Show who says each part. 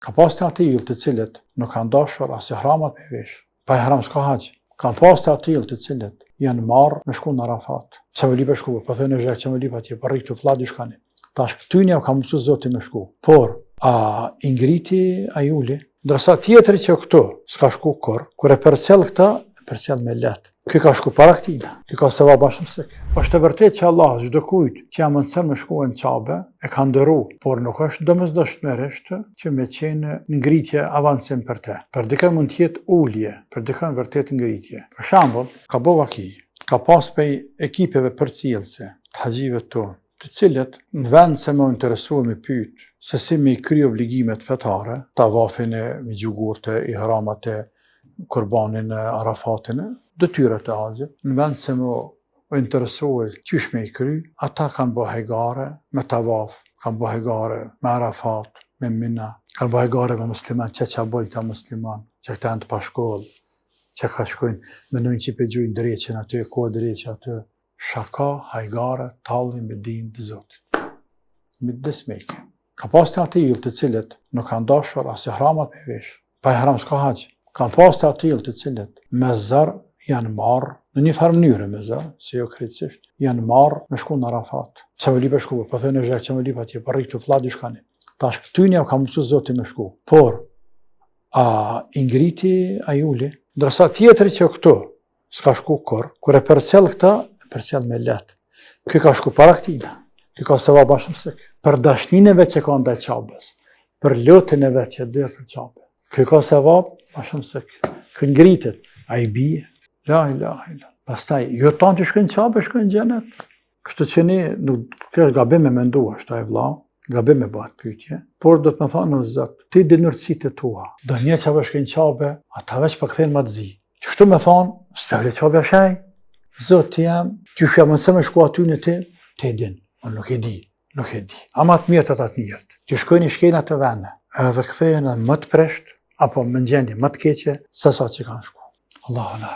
Speaker 1: Ka pas të atill të cilët nuk kanë dashur as ihramat me vesh. Pa ihram s'ka hax. Ka pas të atill të cilët janë marrë me shku në Arafat. Çaveli për shku, po thënë zhak çaveli patje, po rrit të vlladi shkani. Tash këtyne ka mësu Zoti me shku. Por a i ngriti ai uli, ndërsa tjetri që këtu s'ka shku kur e përcjell këta, përcjell me lehtë. Ky ka shku para këtina, ky ka sevap bashkë mësik. Është e vërtetë që Allah çdo kujt që jam mëson me shkuën në Qabe e ka ndëru, por nuk është domosdoshmërisht që me qenë ngritje avancim për te. Për dikën mund të jetë ulje, për dikën vërtet ngritje. Për shembull, ka bëu vaki, ka pas pej ekipeve përcjellëse të haxhive tonë, të cilët në vend se më interesuar me pyet se si me kry obligimet fetare, tavafin e me gjugurte, ihramat e kurbanin e Arafatin, detyrat e haxhit, në vend se më interesuar qysh me i kry, ata kanë bë hajgare me tavaf, kanë bë hajgare me Arafat, me Mina, kanë bë hajgare me musliman, që bëjnë këta musliman, që këta janë të pashkoll, që ka shkojnë, menojnë që i pëgjujnë dreqen aty, ko dreqen aty, shaka, hajgare, talli me din të Zotit. Me desmeke. Ka pas të atill të cilët nuk kanë dashur as ihramat me vesh. Pa ihram s'ka hax. Ka pas të atill të cilët me zar janë marrë, në një farë mënyrë me zar, se jo krejtësisht, janë marrë me shku në Arafat. Çaveli për shku, po thënë zhak çaveli patje, po rrit të vlladi shkani. Tash këtyne ka mësu Zoti me shku. Por a i ngriti ai uli, ndërsa tjetri që këtu s'ka shku kur e përcjell këta, përcjell me lehtë. Ky ka shku para këtina. Ky ka sevap bashkë mësik. Për dashninë e vet që ka ndaj Qabes, për lutjen e vet që der për Qabe. Ky ka sevap bashkë mësik. Ky ngritet, ai bie. La ilaha illa. Pastaj jo tan të shkojnë në Qabe, shkojnë në xhenet. Kështu që ne nuk ka gabim me mendua, ashtu ai vëlla, gabim me bëhet pyetje, por do të më thonë o Zot, ti di nërësitë e tua. Do një që shkojnë në Qabe, ata veç për kthejnë madzi. Qështu me thonë, s'pjavle Qabe ashaj. Zot jam, që shja mëse me shku aty në ti din. Unë nuk e di. Ama të mirët atë njërët, që shkojnë i shkejnë atë vene, edhe kthejnë më të presht, apo më në gjendje më të keqe, se sa që kanë shku. Allahu na